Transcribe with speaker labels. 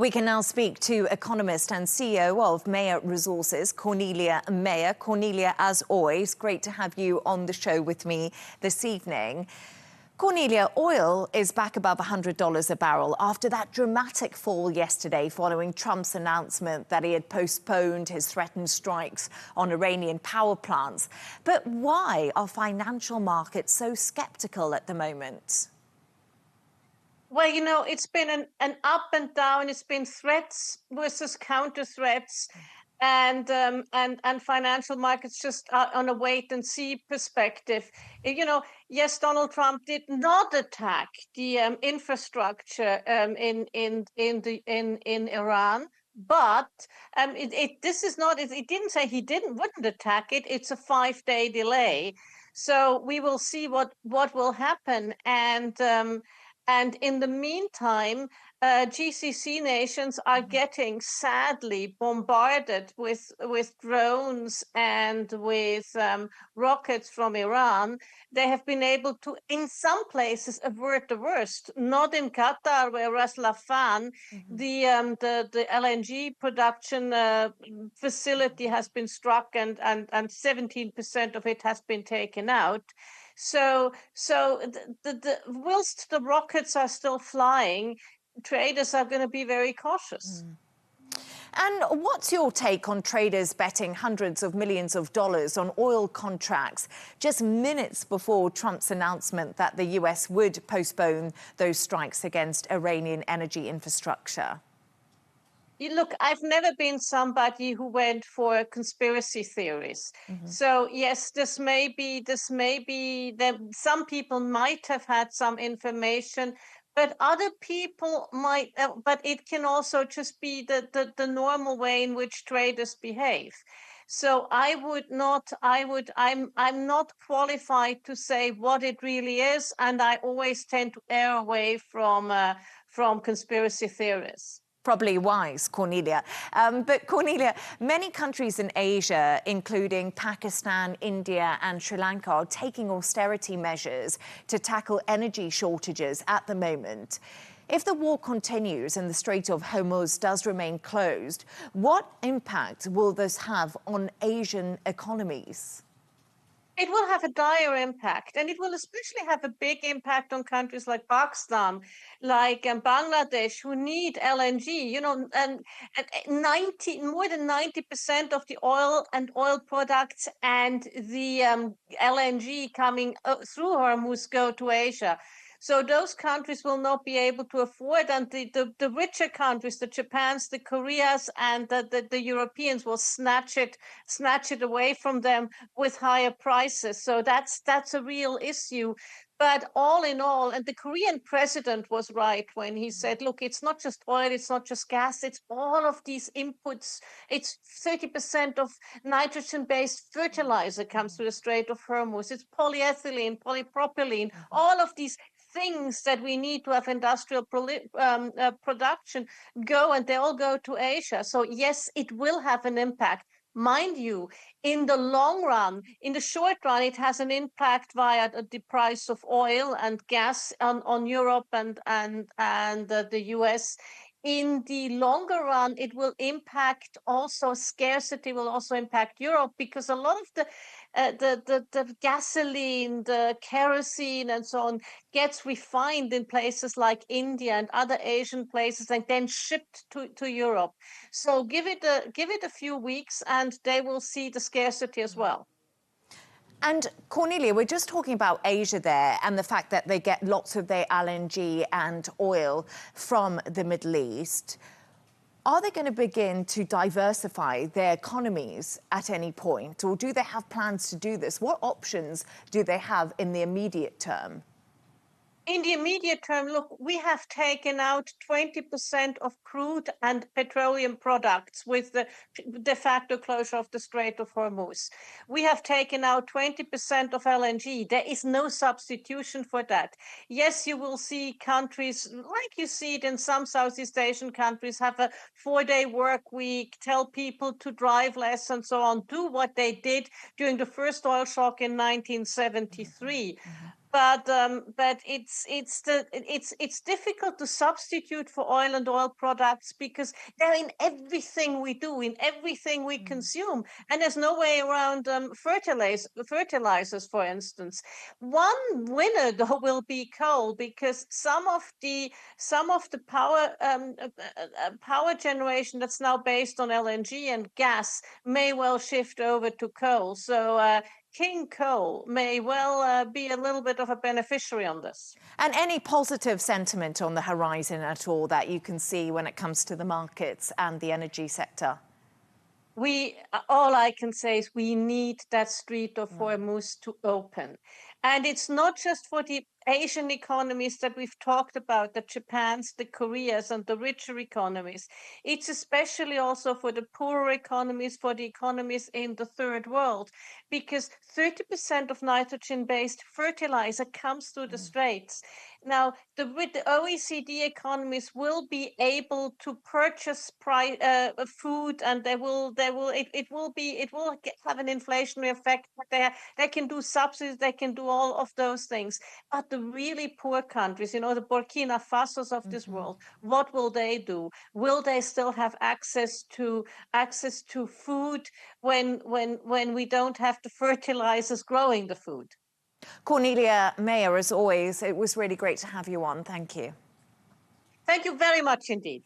Speaker 1: We can now speak to economist and CEO of Meyer Resources, Cornelia Meyer. Cornelia, as always, great to have you on the show with me this evening. Cornelia, oil is back above $100 a barrel after that dramatic fall yesterday following Trump's announcement that he had postponed his threatened strikes on Iranian power plants. But why are financial markets so sceptical at the moment?
Speaker 2: Well, you know, it's been an up and down. It's been threats versus counter threats, and financial markets just are on a wait and see perspective. You know, yes, Donald Trump did not attack the infrastructure in Iran. But this is not. It didn't say he wouldn't attack it. It's a 5-day delay, so we will see what will happen. And in the meantime, GCC nations are getting sadly bombarded with drones and with rockets from Iran. They have been able to, in some places, avert the worst. Not in Qatar, where Ras Laffan, the LNG production facility has been struck, and 17% of it has been taken out. So whilst the rockets are still flying, traders are going to be very cautious.
Speaker 1: And what's your take on traders betting hundreds of millions of dollars on oil contracts just minutes before Trump's announcement that the US would postpone those strikes against Iranian energy infrastructure?
Speaker 2: Look, I've never been somebody who went for conspiracy theories. So yes, this may be that some people might have had some information, but other people might. But it can also just be the normal way in which traders behave. So I'm not qualified to say what it really is, and I always tend to err away from conspiracy theories.
Speaker 1: Probably wise, Cornelia. But Cornelia, many countries in Asia, including Pakistan, India and Sri Lanka, are taking austerity measures to tackle energy shortages at the moment. If the war continues and the Strait of Hormuz does remain closed, what impact will this have on Asian economies?
Speaker 2: It will have a dire impact, and it will especially have a big impact on countries like Pakistan, like Bangladesh, who need LNG. You know, and more than 90% of the oil and oil products and the LNG coming through Hormuz go to Asia. So those countries will not be able to afford, and the richer countries, the Japans, the Koreas, and the Europeans will snatch it away from them with higher prices. So that's a real issue. But all in all, and the Korean president was right when he said, look, it's not just oil, it's not just gas, it's all of these inputs. It's 30% of nitrogen-based fertilizer comes through the Strait of Hormuz. It's polyethylene, polypropylene, all of these things that we need to have industrial production go, and they all go to Asia. So yes, it will have an impact. Mind you, in the long run, in the short run, it has an impact via the price of oil and gas on Europe and the US. In the longer run, it will impact also, scarcity will also impact Europe, because a lot of the gasoline, the kerosene and so on gets refined in places like India and other Asian places and then shipped to Europe. So give it a few weeks and they will see the scarcity as well.
Speaker 1: And Cornelia, we're just talking about Asia there and the fact that they get lots of their LNG and oil from the Middle East. Are they going to begin to diversify their economies at any point, or do they have plans to do this? What options do they have in the immediate term?
Speaker 2: In the immediate term, look, we have taken out 20% of crude and petroleum products with the de facto closure of the Strait of Hormuz. We have taken out 20% of LNG. There is no substitution for that. Yes, you will see countries, like you see it in some Southeast Asian countries, have a 4-day work week, tell people to drive less and so on, do what they did during the first oil shock in 1973. but it's difficult to substitute for oil and oil products because they're in everything we do, in everything we consume, and there's no way around fertilizers, for instance. One winner though will be coal, because some of the power generation that's now based on LNG and gas may well shift over to coal. So King Coal may well be a little bit of a beneficiary on this.
Speaker 1: And any positive sentiment on the horizon at all that you can see when it comes to the markets and the energy sector?
Speaker 2: All I can say is we need that Strait of Hormuz to open. And it's not just for the Asian economies that we've talked about, the Japans, the Koreas, and the richer economies. It's especially also for the poorer economies, for the economies in the third world, because 30% of nitrogen-based fertilizer comes through the straits. Now, with the OECD economies will be able to purchase food, and it will have an inflationary effect. They can do subsidies, they can do all of those things. But the really poor countries, the Burkina Fasos of this world, what will they do? Will they still have access to food when we don't have the fertilizers growing the food?
Speaker 1: Cornelia Meyer, as always, it was really great to have you on. Thank you.
Speaker 2: Thank you very much indeed.